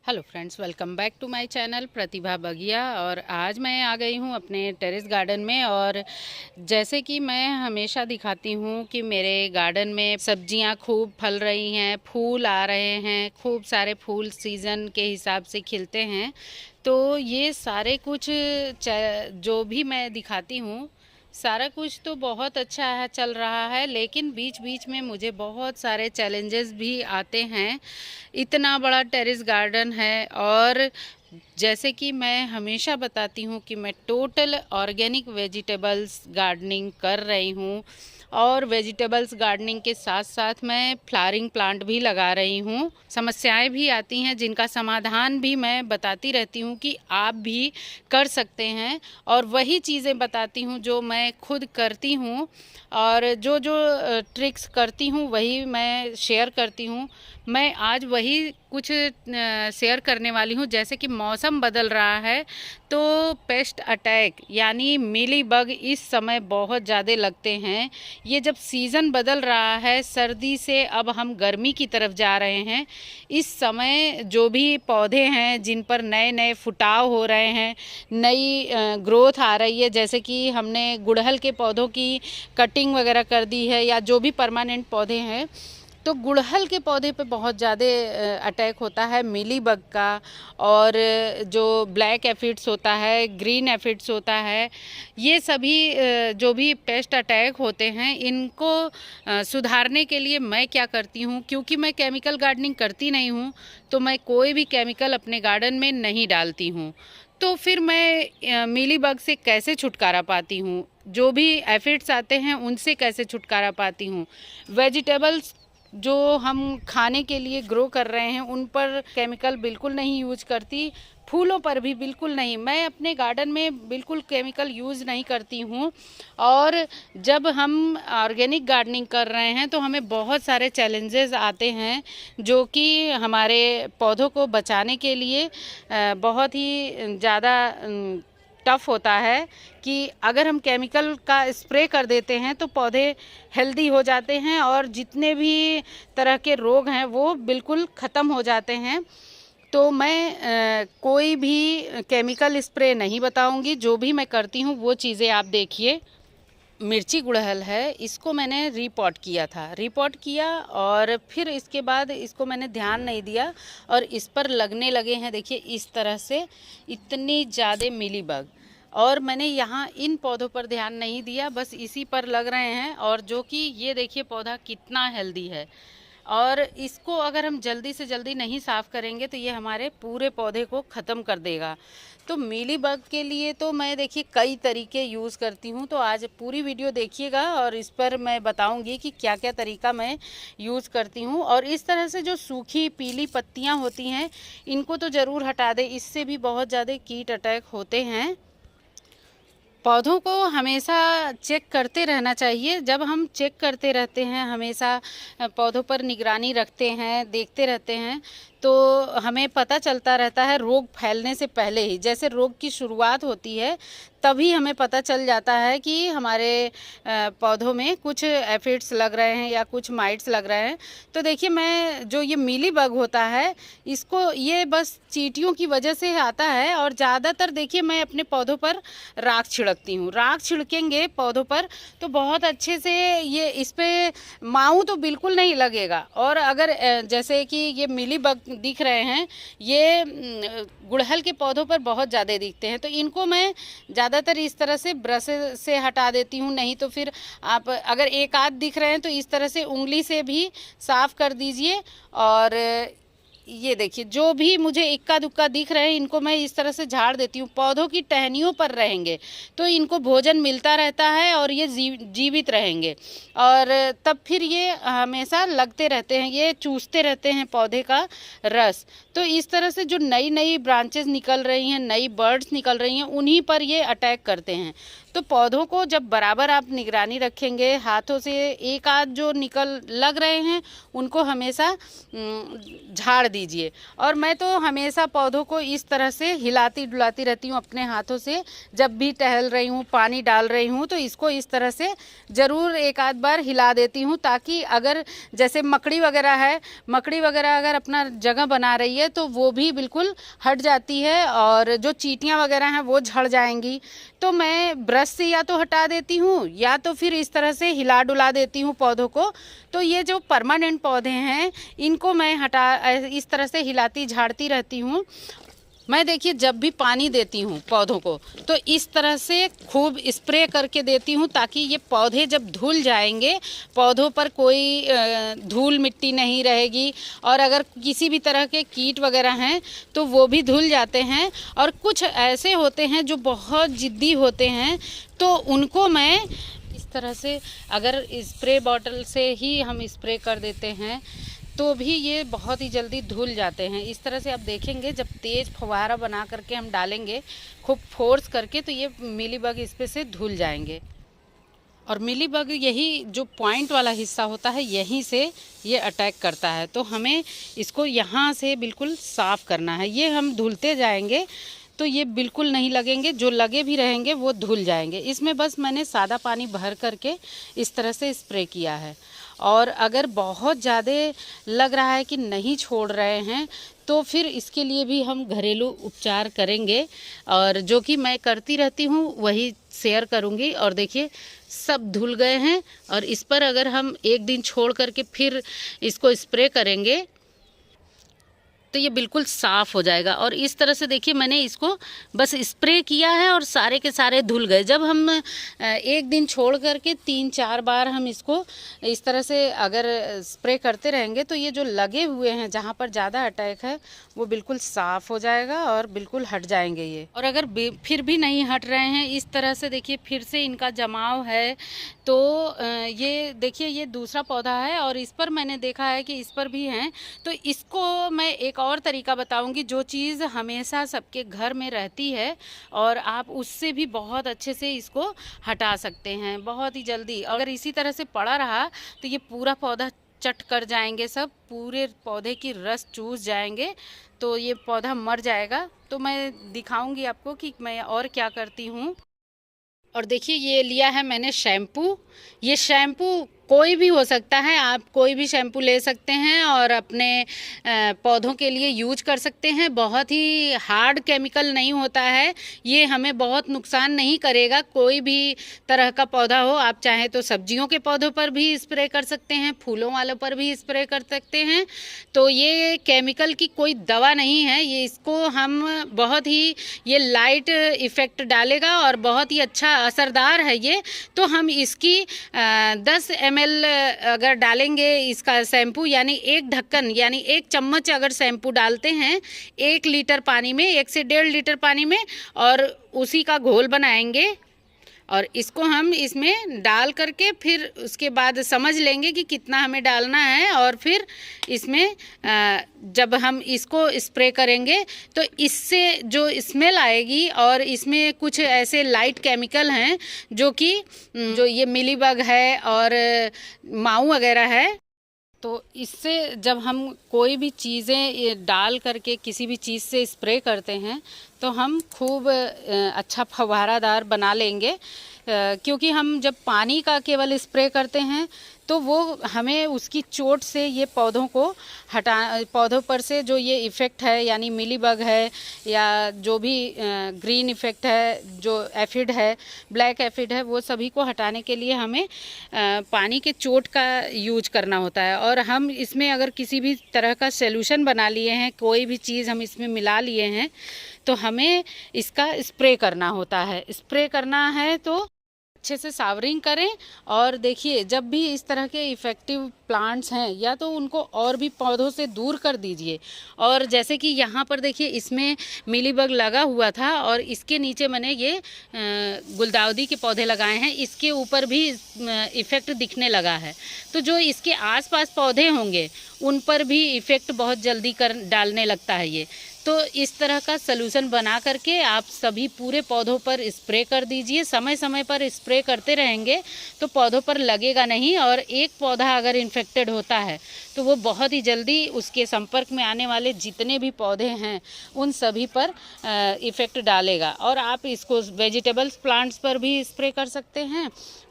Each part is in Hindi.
Hello friends, welcome back to my channel Pratibha Bagiya. और आज मैं आ गई हूँ अपने टेरेस गार्डन में। और जैसे कि मैं हमेशा दिखाती हूँ कि मेरे गार्डन में सब्जियाँ खूब फल रही हैं, फूल आ रहे हैं, खूब सारे फूल सीज़न के हिसाब से खिलते हैं। तो ये सारे कुछ जो भी मैं दिखाती हूँ, सारा कुछ तो बहुत अच्छा है, चल रहा है, लेकिन बीच बीच में मुझे बहुत सारे चैलेंजेस भी आते हैं। इतना बड़ा टेरेस गार्डन है और जैसे कि मैं हमेशा बताती हूँ कि मैं टोटल ऑर्गेनिक वेजिटेबल्स गार्डनिंग कर रही हूँ और वेजिटेबल्स गार्डनिंग के साथ साथ मैं फ्लावरिंग प्लांट भी लगा रही हूँ। समस्याएं भी आती हैं जिनका समाधान भी मैं बताती रहती हूँ कि आप भी कर सकते हैं, और वही चीज़ें बताती हूँ जो मैं खुद करती हूँ और जो जो ट्रिक्स करती हूँ वही मैं शेयर करती हूँ। मैं आज वही कुछ शेयर करने वाली हूँ। जैसे कि मौसम बदल रहा है तो पेस्ट अटैक यानी मीली बग इस समय बहुत ज़्यादा लगते हैं। ये जब सीज़न बदल रहा है, सर्दी से अब हम गर्मी की तरफ जा रहे हैं, इस समय जो भी पौधे हैं जिन पर नए नए फुटाव हो रहे हैं, नई ग्रोथ आ रही है, जैसे कि हमने गुड़हल के पौधों की कटिंग वगैरह कर दी है या जो भी परमानेंट पौधे हैं, तो गुड़हल के पौधे पे बहुत ज़्यादा अटैक होता है मीली बग का। और जो ब्लैक एफिड्स होता है, ग्रीन एफिड्स होता है, ये सभी जो भी पेस्ट अटैक होते हैं, इनको सुधारने के लिए मैं क्या करती हूँ, क्योंकि मैं केमिकल गार्डनिंग करती नहीं हूँ तो मैं कोई भी केमिकल अपने गार्डन में नहीं डालती हूँ। तो फिर मैं मीली बग से कैसे छुटकारा पाती हूँ, जो भी एफिड्स आते हैं उनसे कैसे छुटकारा पाती हूँ। वेजिटेबल्स जो हम खाने के लिए ग्रो कर रहे हैं उन पर केमिकल बिल्कुल नहीं यूज करती, फूलों पर भी बिल्कुल नहीं। मैं अपने गार्डन में बिल्कुल केमिकल यूज़ नहीं करती हूँ। और जब हम ऑर्गेनिक गार्डनिंग कर रहे हैं तो हमें बहुत सारे चैलेंजेस आते हैं जो कि हमारे पौधों को बचाने के लिए बहुत ही ज़्यादा टफ होता है। कि अगर हम केमिकल का स्प्रे कर देते हैं तो पौधे हेल्दी हो जाते हैं और जितने भी तरह के रोग हैं वो बिल्कुल ख़त्म हो जाते हैं। तो मैं कोई भी केमिकल स्प्रे नहीं बताऊंगी, जो भी मैं करती हूँ वो चीज़ें आप देखिए। मिर्ची गुड़हल है, इसको मैंने रिपॉट किया था, रिपॉट किया और फिर इसके बाद इसको मैंने ध्यान नहीं दिया और इस पर लगने लगे हैं, देखिए इस तरह से इतनी ज़्यादा मिली बग। और मैंने यहाँ इन पौधों पर ध्यान नहीं दिया, बस इसी पर लग रहे हैं। और जो कि ये देखिए पौधा कितना हेल्दी है, और इसको अगर हम जल्दी से जल्दी नहीं साफ़ करेंगे तो ये हमारे पूरे पौधे को ख़त्म कर देगा। तो मीली बग के लिए तो मैं देखिए कई तरीके यूज़ करती हूँ, तो आज पूरी वीडियो देखिएगा और इस पर मैं बताऊँगी कि क्या क्या तरीका मैं यूज़ करती हूँ। और इस तरह से जो सूखी पीली पत्तियाँ होती हैं इनको तो ज़रूर हटा दें, इससे भी बहुत ज़्यादा कीट अटैक होते हैं। पौधों को हमेशा चेक करते रहना चाहिए। जब हम चेक करते रहते हैं, हमेशा पौधों पर निगरानी रखते हैं, देखते रहते हैं, तो हमें पता चलता रहता है रोग फैलने से पहले ही। जैसे रोग की शुरुआत होती है तभी हमें पता चल जाता है कि हमारे पौधों में कुछ एफिड्स लग रहे हैं या कुछ माइट्स लग रहे हैं। तो देखिए मैं जो ये मीली बग होता है इसको ये बस चींटियों की वजह से आता है। और ज़्यादातर देखिए मैं अपने पौधों पर राख छिड़कती हूँ। राख छिड़केंगे पौधों पर तो बहुत अच्छे से ये इस पर माऊ तो बिल्कुल नहीं लगेगा। और अगर जैसे कि ये मीली बग दिख रहे हैं, ये गुड़हल के पौधों पर बहुत ज़्यादा दिखते हैं, तो इनको मैं ज़्यादातर इस तरह से ब्रश से हटा देती हूँ। नहीं तो फिर आप अगर एक आध दिख रहे हैं तो इस तरह से उंगली से भी साफ़ कर दीजिए। और ये देखिए जो भी मुझे इक्का दुक्का दिख रहे हैं इनको मैं इस तरह से झाड़ देती हूँ। पौधों की टहनियों पर रहेंगे तो इनको भोजन मिलता रहता है और ये जीवित रहेंगे, और तब फिर ये हमेशा लगते रहते हैं, ये चूसते रहते हैं पौधे का रस। तो इस तरह से जो नई नई ब्रांचेस निकल रही हैं, नई बर्ड्स निकल रही हैं, उन्हीं पर ये अटैक करते हैं। तो पौधों को जब बराबर आप निगरानी रखेंगे, हाथों से एक आध जो लग रहे हैं उनको हमेशा झाड़ दीजिए। और मैं तो हमेशा पौधों को इस तरह से हिलाती डुलाती रहती हूँ अपने हाथों से। जब भी टहल रही हूँ, पानी डाल रही हूँ, तो इसको इस तरह से ज़रूर एक आध बार हिला देती हूँ, ताकि अगर जैसे मकड़ी वगैरह अगर अपना जगह बना रही है तो वो भी बिल्कुल हट जाती है, और जो चींटियाँ वगैरह हैं वो झड़ जाएंगी। तो मैं ब्रश से या तो हटा देती हूँ या तो फिर इस तरह से हिला डुला देती हूँ पौधों को। तो ये जो परमानेंट पौधे हैं इनको मैं इस तरह से हिलाती झाड़ती रहती हूँ। मैं देखिए जब भी पानी देती हूँ पौधों को तो इस तरह से खूब स्प्रे करके देती हूँ, ताकि ये पौधे जब धुल जाएंगे, पौधों पर कोई धूल मिट्टी नहीं रहेगी, और अगर किसी भी तरह के कीट वगैरह हैं तो वो भी धुल जाते हैं। और कुछ ऐसे होते हैं जो बहुत ज़िद्दी होते हैं, तो उनको मैं इस तरह से अगर स्प्रे बॉटल से ही हम स्प्रे कर देते हैं तो भी ये बहुत ही जल्दी धुल जाते हैं। इस तरह से आप देखेंगे जब तेज़ फव्वारा बना करके हम डालेंगे खूब फोर्स करके, तो ये मिलीबग इस पे से धुल जाएंगे। और मिलीबग यही जो पॉइंट वाला हिस्सा होता है यहीं से ये अटैक करता है, तो हमें इसको यहाँ से बिल्कुल साफ़ करना है। ये हम धुलते जाएंगे तो ये बिल्कुल नहीं लगेंगे, जो लगे भी रहेंगे वो धुल जाएंगे। इसमें बस मैंने सादा पानी भर करके इस तरह से स्प्रे किया है। और अगर बहुत ज़्यादा लग रहा है कि नहीं छोड़ रहे हैं तो फिर इसके लिए भी हम घरेलू उपचार करेंगे, और जो कि मैं करती रहती हूँ वही शेयर करूँगी। और देखिए सब धुल गए हैं, और इस पर अगर हम एक दिन छोड़ करके फिर इसको स्प्रे करेंगे तो ये बिल्कुल साफ़ हो जाएगा। और इस तरह से देखिए मैंने इसको बस स्प्रे किया है और सारे के सारे धुल गए। जब हम एक दिन छोड़ करके 3-4 बार हम इसको इस तरह से अगर स्प्रे करते रहेंगे तो ये जो लगे हुए हैं जहाँ पर ज़्यादा अटैक है वो बिल्कुल साफ़ हो जाएगा और बिल्कुल हट जाएंगे ये। और अगर फिर भी नहीं हट रहे हैं इस तरह से, देखिए फिर से इनका जमाव है, तो ये देखिए ये दूसरा पौधा है और इस पर मैंने देखा है कि इस पर भी हैं। तो इसको मैं एक और तरीका बताऊंगी जो चीज़ हमेशा सबके घर में रहती है, और आप उससे भी बहुत अच्छे से इसको हटा सकते हैं बहुत ही जल्दी। अगर इसी तरह से पड़ा रहा तो ये पूरा पौधा चट कर जाएंगे, सब पूरे पौधे की रस चूस जाएंगे, तो ये पौधा मर जाएगा। तो मैं दिखाऊंगी आपको कि मैं और क्या करती हूँ। और देखिए ये लिया है मैंने शैम्पू। ये शैम्पू कोई भी हो सकता है, आप कोई भी शैम्पू ले सकते हैं और अपने पौधों के लिए यूज कर सकते हैं। बहुत ही हार्ड केमिकल नहीं होता है, ये हमें बहुत नुकसान नहीं करेगा। कोई भी तरह का पौधा हो, आप चाहें तो सब्जियों के पौधों पर भी स्प्रे कर सकते हैं, फूलों वालों पर भी स्प्रे कर सकते हैं। तो ये केमिकल की कोई दवा नहीं है, ये इसको हम बहुत ही ये लाइट इफ़ेक्ट डालेगा और बहुत ही अच्छा असरदार है ये। तो हम इसकी 10 ml अगर डालेंगे इसका शैम्पू, यानी एक ढक्कन यानी 1 चम्मच अगर शैम्पू डालते हैं 1 लीटर पानी में, 1 से 1.5 लीटर पानी में, और उसी का घोल बनाएंगे और इसको हम इसमें डाल करके फिर उसके बाद समझ लेंगे कि कितना हमें डालना है। और फिर इसमें जब हम इसको स्प्रे करेंगे तो इससे जो स्मेल आएगी, और इसमें कुछ ऐसे लाइट केमिकल हैं जो कि जो ये मिलीबग है और माऊ वगैरह है, तो इससे जब हम कोई भी चीज़ें डाल करके किसी भी चीज़ से स्प्रे करते हैं तो हम खूब अच्छा फव्वारादार बना लेंगे। क्योंकि हम जब पानी का केवल स्प्रे करते हैं तो वो हमें उसकी चोट से ये पौधों को पौधों पर से जो ये इफ़ेक्ट है, यानी मिलीबग है या जो भी ग्रीन इफ़ेक्ट है, जो एफिड है, ब्लैक एफिड है, वो सभी को हटाने के लिए हमें पानी के चोट का यूज करना होता है। और हम इसमें अगर किसी भी तरह का सॉल्यूशन बना लिए हैं, कोई भी चीज़ हम इसमें मिला लिए हैं, तो हमें इसका स्प्रे करना होता है। स्प्रे करना है तो अच्छे से सावरिंग करें। और देखिए जब भी इस तरह के इफ़ेक्टिव प्लांट्स हैं या तो उनको और भी पौधों से दूर कर दीजिए। और जैसे कि यहाँ पर देखिए इसमें मिलीबग लगा हुआ था और इसके नीचे मैंने ये गुलदाउदी के पौधे लगाए हैं, इसके ऊपर भी इफ़ेक्ट दिखने लगा है। तो जो इसके आसपास पौधे होंगे उन पर भी इफ़ेक्ट बहुत जल्दी डालने लगता है ये। तो इस तरह का सलूशन बना करके आप सभी पूरे पौधों पर स्प्रे कर दीजिए। समय समय पर स्प्रे करते रहेंगे तो पौधों पर लगेगा नहीं, और एक पौधा अगर इन्फेक्टेड होता है तो वो बहुत ही जल्दी उसके संपर्क में आने वाले जितने भी पौधे हैं उन सभी पर इफ़ेक्ट डालेगा। और आप इसको वेजिटेबल्स प्लांट्स पर भी स्प्रे कर सकते हैं,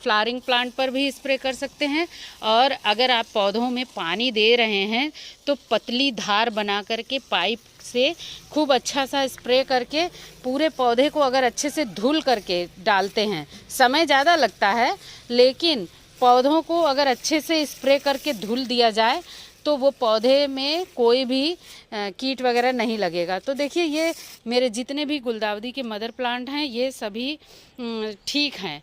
फ्लावरिंग प्लांट पर भी स्प्रे कर सकते हैं। और अगर आप पौधों में पानी दे रहे हैं तो पतली धार बना करके पाइप से खूब अच्छा सा स्प्रे करके पूरे पौधे को अगर अच्छे से धुल करके डालते हैं। समय ज़्यादा लगता है, लेकिन पौधों को अगर अच्छे से स्प्रे करके धुल दिया जाए तो वो पौधे में कोई भी कीट वगैरह नहीं लगेगा। तो देखिए, ये मेरे जितने भी गुलदाउदी के मदर प्लांट हैं ये सभी ठीक हैं।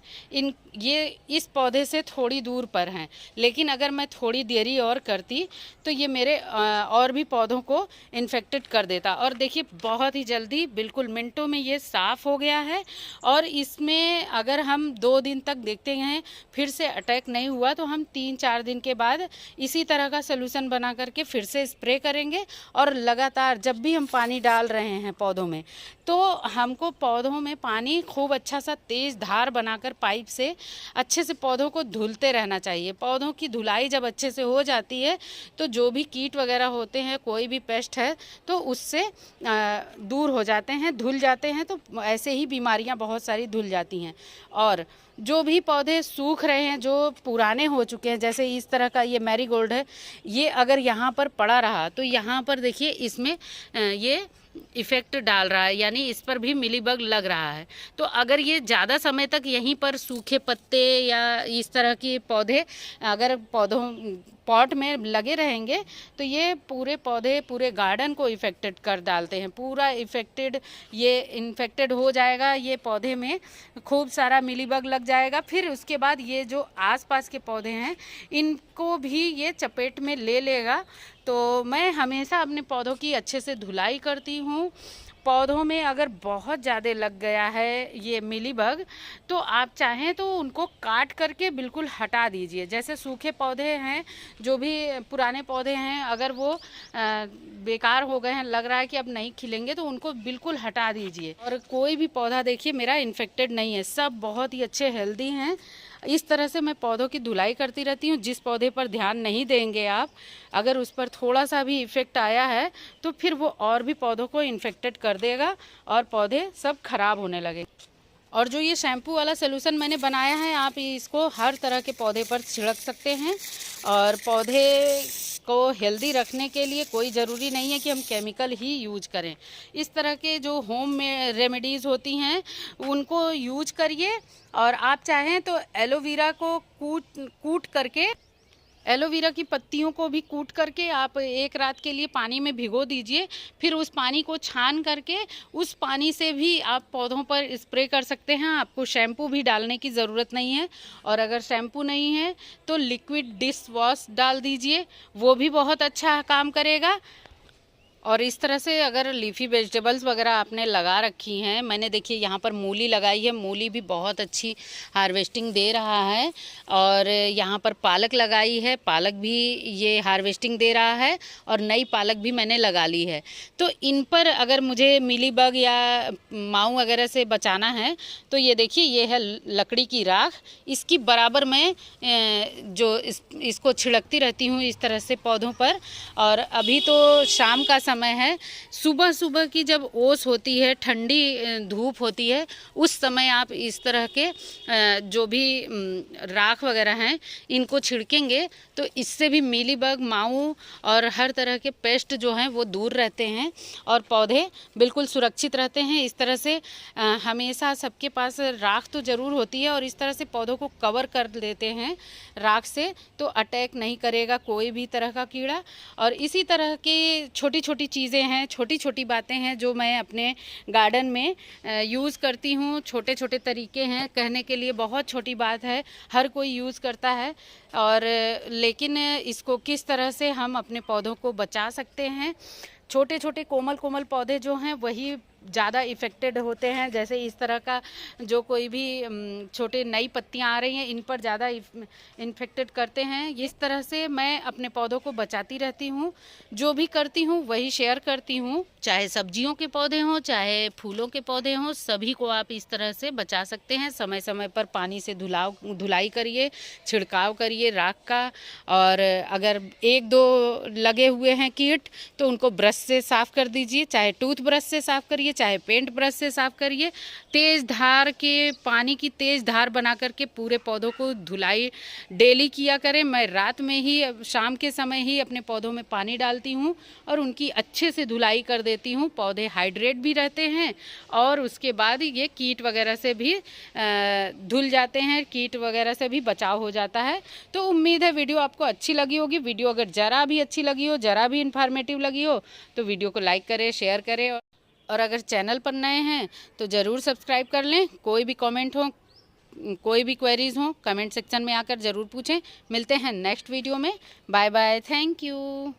ये इस पौधे से थोड़ी दूर पर हैं, लेकिन अगर मैं थोड़ी देरी और करती तो ये मेरे और भी पौधों को इन्फेक्टेड कर देता। और देखिए, बहुत ही जल्दी बिल्कुल मिनटों में ये साफ़ हो गया है। और इसमें अगर हम 2 दिन तक देखते हैं फिर से अटैक नहीं हुआ तो हम 3-4 दिन के बाद इसी तरह का सलूशन बना करके फिर से स्प्रे करेंगे। और लगातार जब भी हम पानी डाल रहे हैं पौधों में, तो हमको पौधों में पानी खूब अच्छा सा तेज़ धार बनाकर पाइप से अच्छे से पौधों को धुलते रहना चाहिए। पौधों की धुलाई जब अच्छे से हो जाती है तो जो भी कीट वगैरह होते हैं, कोई भी पेस्ट है, तो उससे दूर हो जाते हैं, धुल जाते हैं। तो ऐसे ही बीमारियां बहुत सारी धुल जाती हैं। और जो भी पौधे सूख रहे हैं, जो पुराने हो चुके हैं, जैसे इस तरह का ये मैरीगोल्ड है, ये अगर यहाँ पर पड़ा रहा तो यहाँ पर देखिए इसमें ये इफ़ेक्ट डाल रहा है, यानी इस पर भी मिलीबग लग रहा है। तो अगर ये ज़्यादा समय तक यहीं पर सूखे पत्ते या इस तरह के पौधे अगर पॉट में लगे रहेंगे तो ये पूरे पौधे, पूरे गार्डन को इफ़ेक्टेड कर डालते हैं। पूरा ये इन्फेक्टेड हो जाएगा, ये पौधे में खूब सारा मिलीबग लग जाएगा। फिर उसके बाद ये जो आसपास के पौधे हैं इनको भी ये चपेट में ले लेगा। तो मैं हमेशा अपने पौधों की अच्छे से धुलाई करती हूँ। पौधों में अगर बहुत ज़्यादा लग गया है ये मिलीबग, तो आप चाहें तो उनको काट करके बिल्कुल हटा दीजिए। जैसे सूखे पौधे हैं, जो भी पुराने पौधे हैं, अगर वो बेकार हो गए हैं, लग रहा है कि अब नहीं खिलेंगे, तो उनको बिल्कुल हटा दीजिए। और कोई भी पौधा देखिए मेरा इन्फेक्टेड नहीं है, सब बहुत ही अच्छे हेल्दी हैं। इस तरह से मैं पौधों की धुलाई करती रहती हूँ। जिस पौधे पर ध्यान नहीं देंगे आप, अगर उस पर थोड़ा सा भी इफ़ेक्ट आया है तो फिर वो और भी पौधों को इन्फेक्टेड कर देगा और पौधे सब खराब होने लगे। और जो ये शैम्पू वाला सलूशन मैंने बनाया है, आप इसको हर तरह के पौधे पर छिड़क सकते हैं। और पौधे को हेल्दी रखने के लिए कोई ज़रूरी नहीं है कि हम केमिकल ही यूज करें। इस तरह के जो होम में रेमेडीज़ होती हैं उनको यूज करिए। और आप चाहें तो एलोवेरा को कूट करके, एलोवेरा की पत्तियों को भी कूट करके आप 1 रात के लिए पानी में भिगो दीजिए। फिर उस पानी को छान करके उस पानी से भी आप पौधों पर स्प्रे कर सकते हैं। आपको शैम्पू भी डालने की ज़रूरत नहीं है। और अगर शैम्पू नहीं है तो लिक्विड डिश वॉश डाल दीजिए, वो भी बहुत अच्छा काम करेगा। और इस तरह से अगर लीफी वेजिटेबल्स वगैरह आपने लगा रखी हैं, मैंने देखिए यहाँ पर मूली लगाई है, मूली भी बहुत अच्छी हार्वेस्टिंग दे रहा है। और यहाँ पर पालक लगाई है, पालक भी ये हार्वेस्टिंग दे रहा है। और नई पालक भी मैंने लगा ली है। तो इन पर अगर मुझे मिलीबग या माऊ वगैरह से बचाना है तो ये देखिए, ये है लकड़ी की राख, इसकी बराबर मैं इसको छिड़कती रहती हूँ इस तरह से पौधों पर। और अभी तो शाम का समय है, सुबह सुबह की जब ओस होती है, ठंडी धूप होती है, उस समय आप इस तरह के जो भी राख वगैरह हैं इनको छिड़केंगे तो इससे भी मिलीबग, माऊ और हर तरह के पेस्ट जो हैं वो दूर रहते हैं और पौधे बिल्कुल सुरक्षित रहते हैं। इस तरह से हमेशा सबके पास राख तो ज़रूर होती है, और इस तरह से पौधों को कवर कर देते हैं राख से, तो अटैक नहीं करेगा कोई भी तरह का कीड़ा। और इसी तरह की छोटी छोटी चीज़ें हैं, छोटी छोटी बातें हैं जो मैं अपने गार्डन में यूज़ करती हूँ। छोटे छोटे तरीके हैं, कहने के लिए बहुत छोटी बात है, हर कोई यूज़ करता है। और लेकिन इसको किस तरह से हम अपने पौधों को बचा सकते हैं, छोटे छोटे कोमल कोमल पौधे जो हैं वही ज़्यादा इफ़ेक्टेड होते हैं, जैसे इस तरह का जो कोई भी छोटे नई पत्तियां आ रही हैं इन पर ज़्यादा इन्फेक्टेड करते हैं। इस तरह से मैं अपने पौधों को बचाती रहती हूँ, जो भी करती हूँ वही शेयर करती हूँ। चाहे सब्जियों के पौधे हों चाहे फूलों के पौधे हों, सभी को आप इस तरह से बचा सकते हैं। समय समय पर पानी से धुलाई करिए, छिड़काव करिए राख का, और अगर एक दो लगे हुए हैं कीट तो उनको ब्रश से साफ़ कर दीजिए, चाहे टूथ ब्रश से साफ़ करिए चाहे पेंट ब्रश से साफ़ करिए। तेज़ धार के पानी की तेज़ धार बना करके पूरे पौधों को धुलाई डेली किया करें। मैं रात में ही, शाम के समय ही अपने पौधों में पानी डालती हूँ और उनकी अच्छे से धुलाई कर देती हूँ। पौधे हाइड्रेट भी रहते हैं और उसके बाद ये कीट वगैरह से भी धुल जाते हैं, कीट वगैरह से भी बचाव हो जाता है। तो उम्मीद है वीडियो आपको अच्छी लगी होगी। वीडियो अगर ज़रा भी अच्छी लगी हो, ज़रा भी इन्फॉर्मेटिव लगी हो तो वीडियो को लाइक करें, शेयर करें, और अगर चैनल पर नए हैं तो ज़रूर सब्सक्राइब कर लें। कोई भी कमेंट हो, कोई भी क्वेरीज हो, कमेंट सेक्शन में आकर ज़रूर पूछें। मिलते हैं नेक्स्ट वीडियो में। Bye bye, thank you.